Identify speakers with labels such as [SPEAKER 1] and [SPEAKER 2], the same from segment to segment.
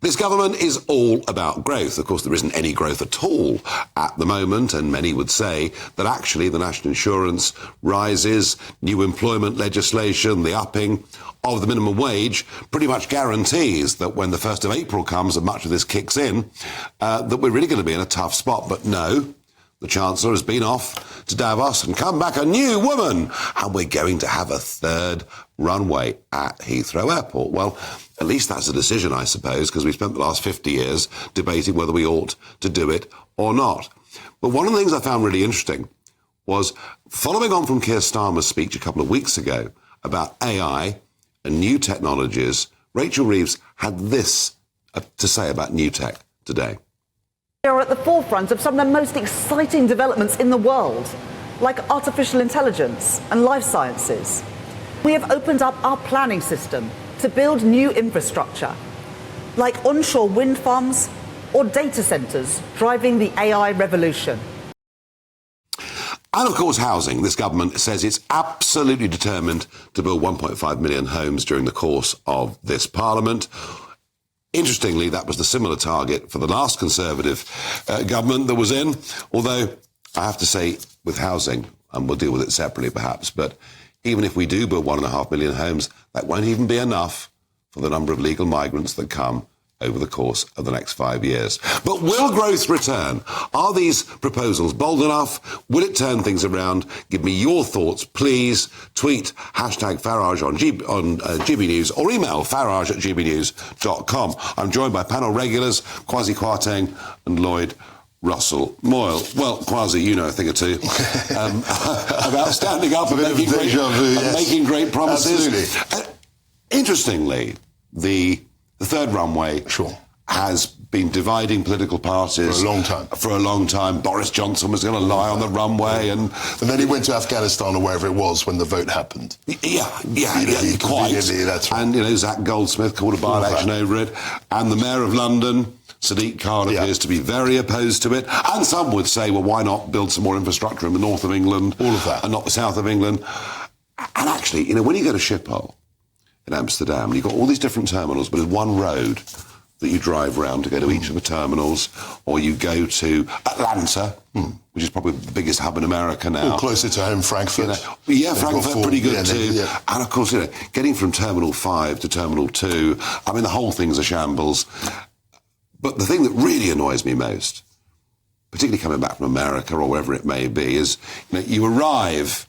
[SPEAKER 1] This government is all about growth. Of course, there isn't any growth at all at the moment, and many would say that actually the national insurance rises, new employment legislation, the upping of the minimum wage pretty much guarantees that when the 1st of April comes and much of this kicks in, that we're really going to be in a tough spot. But no, the Chancellor has been off to Davos and come back a new woman, and we're going to have a third runway at Heathrow Airport. Well, at least that's a decision, I suppose, because we've spent the last 50 years debating whether we ought to do it or not. But one of the things I found really interesting was, following on from Keir Starmer's speech a couple of weeks ago about AI and new technologies, Rachel Reeves had this to say about new tech today.
[SPEAKER 2] We are at the forefront of some of the most exciting developments in the world, like artificial intelligence and life sciences. We have opened up our planning system to build new infrastructure, like onshore wind farms or data centres driving the AI revolution.
[SPEAKER 1] And of course, housing. This government says it's absolutely determined to build 1.5 million homes during the course of this parliament. Interestingly, that was the similar target for the last Conservative government that was in, although I have to say with housing, and we'll deal with it separately perhaps, but even if we do build 1.5 million homes, that won't even be enough for the number of legal migrants that come over the course of the next 5 years. But will growth return? Are these proposals bold enough? Will it turn things around? Give me your thoughts, please. Tweet #Farage on GBNews or email farage@gbnews.com. I'm joined by panel regulars Kwasi Kwarteng and Lloyd Russell Moyle. Well, Kwasi, you know a thing or two about standing up and making great promises.
[SPEAKER 3] Absolutely.
[SPEAKER 1] Interestingly, the third runway has been dividing political parties for a long time. Boris Johnson was going to lie on the runway, and
[SPEAKER 3] then he went to Afghanistan or wherever it was when the vote happened.
[SPEAKER 1] Yeah, quite.
[SPEAKER 3] That's right.
[SPEAKER 1] And Zach Goldsmith called a by-election over it, and the Mayor of London, Sadiq Khan, appears to be very opposed to it. And some would say, well, why not build some more infrastructure in the north of England,
[SPEAKER 3] all of that,
[SPEAKER 1] and not the south of England? And actually, when you go to Schiphol in Amsterdam, you've got all these different terminals, but there's one road that you drive round to go to each of the terminals, or you go to Atlanta, which is probably the biggest hub in America now.
[SPEAKER 3] Or closer to home, Frankfurt.
[SPEAKER 1] Frankfurt, pretty good too. Yeah. And of course, getting from Terminal 5 to Terminal 2, I mean, the whole thing's a shambles. But the thing that really annoys me most, particularly coming back from America or wherever it may be, is you arrive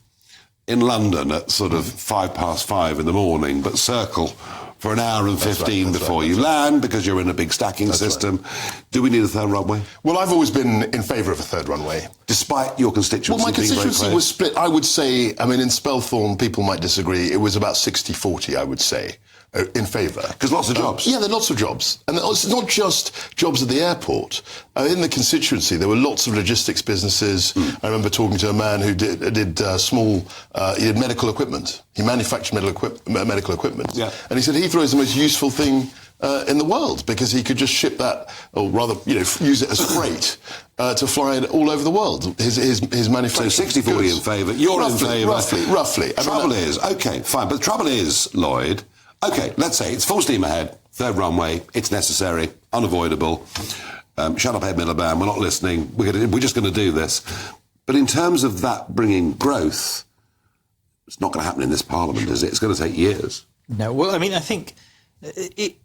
[SPEAKER 1] in London at sort of 5:05 in the morning, but circle for an hour and 15 before you land because you're in a big stacking system. Right. Do we need a third runway?
[SPEAKER 3] Well, I've always been in favour of a third runway.
[SPEAKER 1] Despite your constituency being very close?
[SPEAKER 3] Well, my constituency was split. I would say, in Spelthorne, people might disagree. It was about 60-40, I would say, in favour.
[SPEAKER 1] Because lots of jobs.
[SPEAKER 3] Yeah, there are lots of jobs. And it's not just jobs at the airport. In the constituency, there were lots of logistics businesses. I remember talking to a man who did he did medical equipment. He manufactured medical equipment. Yeah. And he said Heathrow is the most useful thing in the world because he could just ship that, or rather, use it as freight to fly it all over the world. His manufacturing. So 60-40 in favour. You're in favour. Roughly.
[SPEAKER 1] Trouble is, okay, fine. But the trouble is, Lloyd, okay, let's say it's full steam ahead, third runway, it's necessary, unavoidable. Shut up, Ed Miliband, we're not listening, we're just going to do this. But in terms of that bringing growth, it's not going to happen in this Parliament, is it? It's going to take years.
[SPEAKER 4] No, well, I think a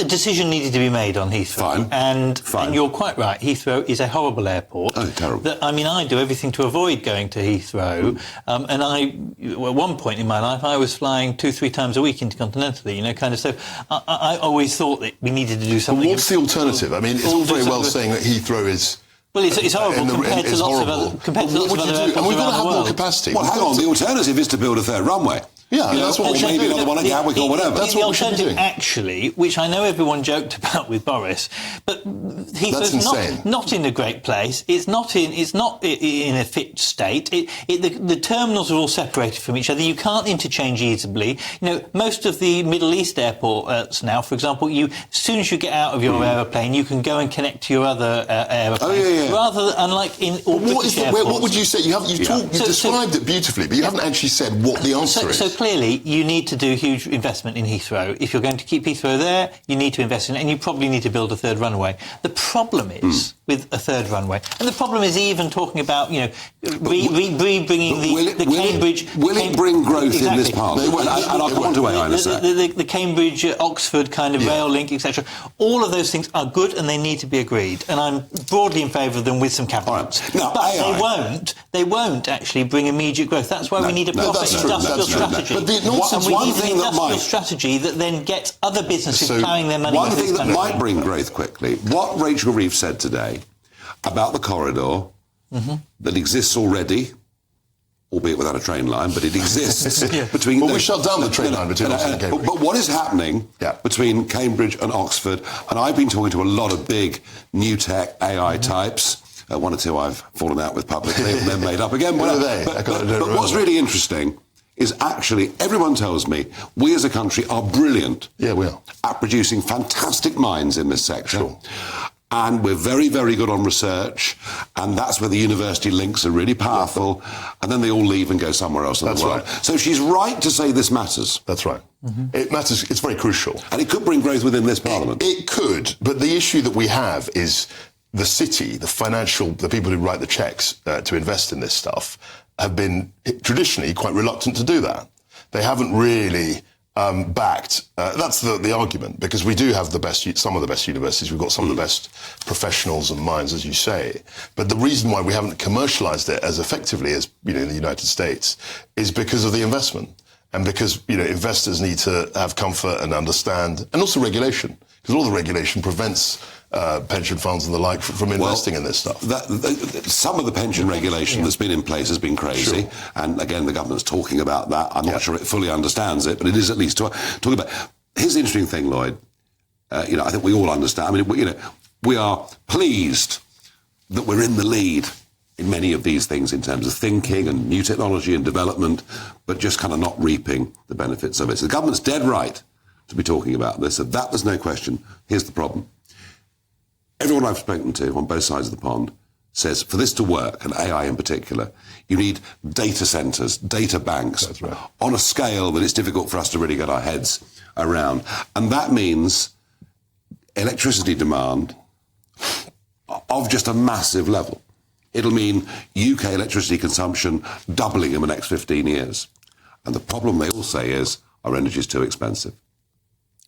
[SPEAKER 4] decision needed to be made on Heathrow.
[SPEAKER 1] Fine.
[SPEAKER 4] And you're quite right, Heathrow is a horrible airport.
[SPEAKER 1] Oh, terrible.
[SPEAKER 4] I do everything to avoid going to Heathrow. And at one point in my life, I was flying 2-3 times a week intercontinentally, So I always thought that we needed to do something.
[SPEAKER 3] But what's the alternative? It's all very well saying that Heathrow is...
[SPEAKER 4] Well, it's horrible compared to lots of other airports around the world.
[SPEAKER 3] And we've got to have more capacity.
[SPEAKER 1] Well, hang on, the alternative is to build a third runway.
[SPEAKER 3] Yeah, that's what we should do.
[SPEAKER 1] Maybe another one at Gatwick or whatever.
[SPEAKER 3] That's what we should be doing.
[SPEAKER 4] Actually, which I know everyone joked about with Boris, but Heathrow's not in a great place. It's not in a fit state. The terminals are all separated from each other. You can't interchange easily. Most of the Middle East airports now, for example, as soon as you get out of your aeroplane, you can go and connect to your other aeroplane.
[SPEAKER 1] Oh, yeah.
[SPEAKER 4] Rather unlike in all British airports.
[SPEAKER 3] What would you say? You described it beautifully, but you haven't actually said what the answer is.
[SPEAKER 4] So clearly, you need to do huge investment in Heathrow. If you're going to keep Heathrow there, you need to invest in it, and you probably need to build a third runway. The problem is with a third runway, and the problem is even talking about, bringing the Cambridge...
[SPEAKER 1] Will it bring growth in this Parliament? And I'll come on to AI in a sec.
[SPEAKER 4] The Cambridge-Oxford kind of rail link, etc. All of those things are good and they need to be agreed. And I'm broadly in favour of them with some caveats.
[SPEAKER 1] Right. Now,
[SPEAKER 4] but
[SPEAKER 1] AI,
[SPEAKER 4] they won't actually bring immediate growth. That's why we need a proper industrial strategy.
[SPEAKER 3] But the nonsense,
[SPEAKER 4] and we need an industrial strategy that then gets other businesses ploughing their money.
[SPEAKER 1] One thing that might bring growth quickly, what Rachel Reeves said today about the corridor that exists already, albeit without a train line, but it exists between...
[SPEAKER 3] Well, we shut down the train line between Oxford and Cambridge.
[SPEAKER 1] But what is happening between Cambridge and Oxford, and I've been talking to a lot of big new tech AI types, one or two I've fallen out with publicly and then made up again.
[SPEAKER 3] What are they?
[SPEAKER 1] But what's really interesting is actually everyone tells me we as a country are brilliant at producing fantastic minds in this sector.
[SPEAKER 3] Sure.
[SPEAKER 1] And we're very, very good on research, and that's where the university links are really powerful, and then they all leave and go somewhere else in the world.
[SPEAKER 3] Right.
[SPEAKER 1] So she's right to say this matters.
[SPEAKER 3] That's right. It matters. It's very crucial.
[SPEAKER 1] And it could bring growth within this Parliament.
[SPEAKER 3] It could, but the issue that we have is the city, the people who write the checks to invest in this stuff have been traditionally quite reluctant to do that. They haven't really... backed. That's the argument, because we do have some of the best universities. We've got some of the best professionals and minds, as you say. But the reason why we haven't commercialised it as effectively as in the United States is because of the investment, and because investors need to have comfort and understand, and also regulation, because all the regulation prevents pension funds and the like from investing in this stuff.
[SPEAKER 1] Some of the pension regulation that's been in place has been crazy, and again, the government's talking about that. I'm not sure it fully understands it, but it is at least talking about. Here's the interesting thing, Lloyd. I think we all understand. I mean, we are pleased that we're in the lead in many of these things in terms of thinking and new technology and development, but just kind of not reaping the benefits of it. So the government's dead right to be talking about this. So that there's no question. Here's the problem. Everyone I've spoken to on both sides of the pond says for this to work, and AI in particular, you need data centres, data banks on a scale that it's difficult for us to really get our heads around. And that means electricity demand of just a massive level. It'll mean UK electricity consumption doubling in the next 15 years. And the problem they all say is our energy is too expensive.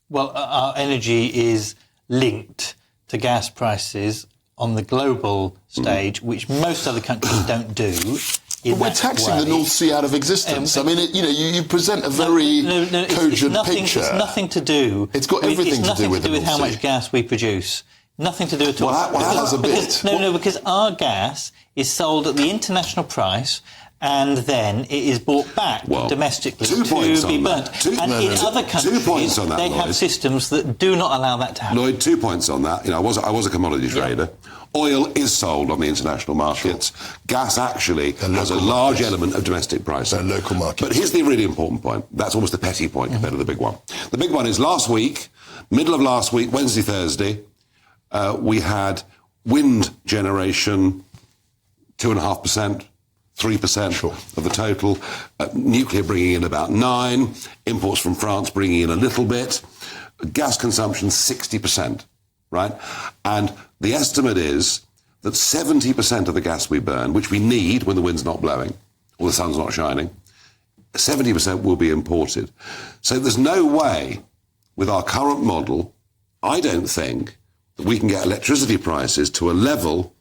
[SPEAKER 4] Well, our energy is linked to gas prices on the global stage, which most other countries don't do.
[SPEAKER 3] But we're taxing the North Sea out of existence. I mean, you present a very cogent picture.
[SPEAKER 4] It's nothing to do.
[SPEAKER 3] It's got everything to do with the North Sea.
[SPEAKER 4] How much gas we produce. Nothing to do at all.
[SPEAKER 3] Well, that has a bit.
[SPEAKER 4] Because our gas is sold at the international price, and then it is brought back domestically to be burnt. In other countries, they have systems that do not allow that to happen.
[SPEAKER 1] Lloyd, 2 points on that. I was a commodity trader. Oil is sold on the international markets. Sure. Gas actually has a large element of domestic pricing.
[SPEAKER 3] Local markets.
[SPEAKER 1] But here's the really important point. That's almost the petty point compared to the big one. The big one is middle of last week, Wednesday, Thursday, we had wind generation 2.5%. 3% of the total, nuclear bringing in about 9%, imports from France bringing in a little bit, gas consumption 60%, right? And the estimate is that 70% of the gas we burn, which we need when the wind's not blowing or the sun's not shining, 70% will be imported. So there's no way with our current model, I don't think, that we can get electricity prices to a level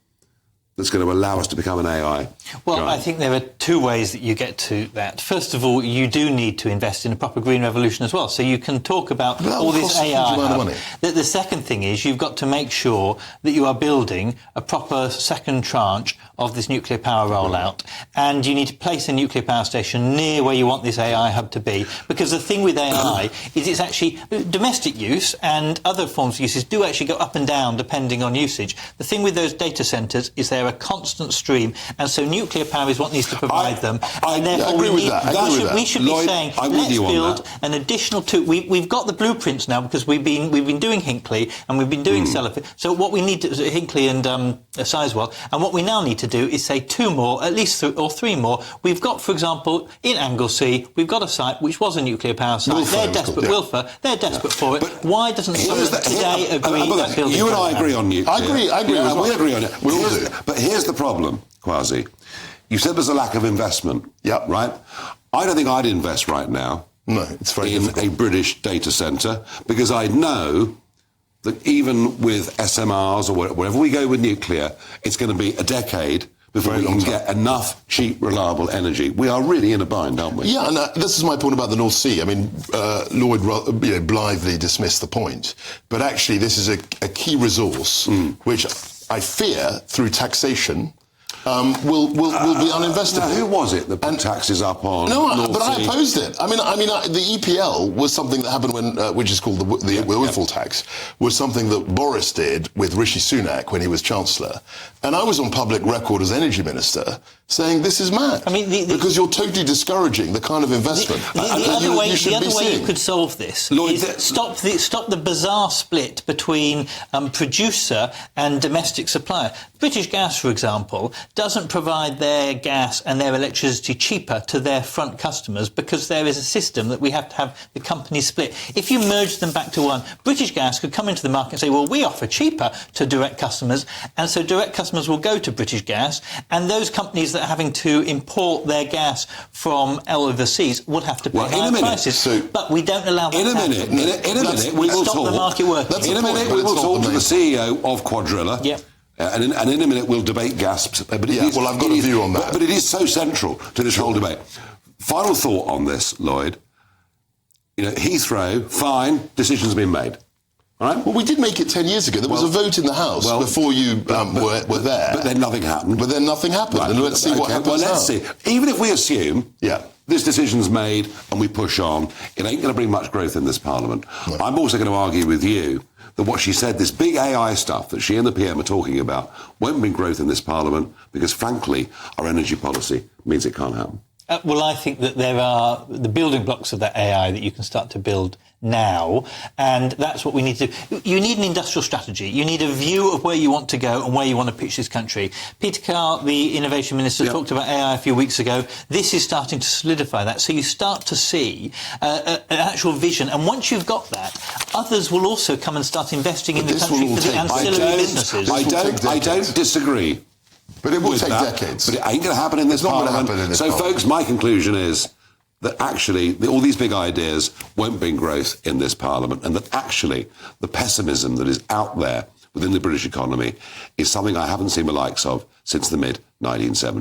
[SPEAKER 1] that's going to allow us to become an AI.
[SPEAKER 4] Well, I think there are two ways that you get to that. First of all, you do need to invest in a proper green revolution as well. So you can talk about all this AI. The second thing is you've got to make sure that you are building a proper second tranche of this nuclear power rollout. And you need to place a nuclear power station near where you want this AI hub to be. Because the thing with AI is it's actually domestic use, and other forms of uses do actually go up and down depending on usage. The thing with those data centres is they're a constant stream, and so nuclear power is what needs to provide them. And therefore we should be saying, let's build an additional two. We've got the blueprints now because we've been doing Hinkley and we've been doing Sellafield. So what we need to Hinkley and Sizewell, and what we now need to to do is say 2 more, at least or 3 more. We've got, for example, in Anglesey, we've got a site which was a nuclear power site. They're desperate, Wilfer, they're desperate for it. But why doesn't someone today agree that building?
[SPEAKER 1] You and I agree on nuclear.
[SPEAKER 3] I agree.
[SPEAKER 1] We agree on it.
[SPEAKER 3] We all do.
[SPEAKER 1] But here's the problem, Kwasi. You said there's a lack of investment.
[SPEAKER 3] Yep.
[SPEAKER 1] Right? I don't think I'd invest right now.
[SPEAKER 3] No, it's very
[SPEAKER 1] in
[SPEAKER 3] difficult.
[SPEAKER 1] a British data centre, because I know that even with SMRs or wherever we go with nuclear, it's going to be a decade before we can get enough cheap, reliable energy. We are really in a bind, aren't we?
[SPEAKER 3] Yeah, and this is my point about the North Sea. I mean, Lloyd blithely dismissed the point, but actually this is a key resource which I fear, through taxation, will be uninvestable.
[SPEAKER 1] Now, who was it that put taxes up on?
[SPEAKER 3] No, but I opposed it. I mean, the EPL was something that happened when, which is called the windfall tax, was something that Boris did with Rishi Sunak when he was Chancellor, and I was on public record as Energy Minister saying this is mad. I mean, because you're totally discouraging the kind of investment.
[SPEAKER 4] The other way you could solve this is stop the bizarre split between producer and domestic supplier. British Gas, for example, doesn't provide their gas and their electricity cheaper to their front customers because there is a system that we have to have the companies split. If you merge them back to one, British Gas could come into the market and say, well, we offer cheaper to direct customers, and so direct customers will go to British Gas, and those companies that are having to import their gas from overseas would have to pay higher prices. But we don't allow that
[SPEAKER 1] in a minute, we will
[SPEAKER 4] stop
[SPEAKER 1] talk.
[SPEAKER 4] the market working.
[SPEAKER 1] In a minute, we will talk to the CEO of Quadrilla.
[SPEAKER 4] Yep.
[SPEAKER 1] And in a minute, we'll debate gas. But
[SPEAKER 3] I've got a view on that.
[SPEAKER 1] But it is so central to this whole debate. Final thought on this, Lloyd. Heathrow, fine, decision's been made. All right?
[SPEAKER 3] Well, we did make it 10 years ago. There was a vote in the House before you were there.
[SPEAKER 1] But then nothing happened.
[SPEAKER 3] Right. And let's see what happens
[SPEAKER 1] Well, let's see. Even if we assume this decision's made and we push on, it ain't going to bring much growth in this Parliament. No. I'm also going to argue with you that what she said, this big AI stuff that she and the PM are talking about, won't bring growth in this Parliament because, frankly, our energy policy means it can't happen.
[SPEAKER 4] Well, I think that there are the building blocks of that AI that you can start to build now, and that's what we need to do. You need an industrial strategy. You need a view of where you want to go and where you want to pitch this country. Peter Carr, the Innovation Minister, talked about AI a few weeks ago. This is starting to solidify that. So you start to see an actual vision, and once you've got that, others will also come and start investing in the country for the ancillary businesses.
[SPEAKER 1] I don't disagree.
[SPEAKER 3] But it will take decades.
[SPEAKER 1] But it ain't going to happen in this Parliament. So, folks, my conclusion is that actually all these big ideas won't bring growth in this Parliament, and that actually the pessimism that is out there within the British economy is something I haven't seen the likes of since the mid-1970s.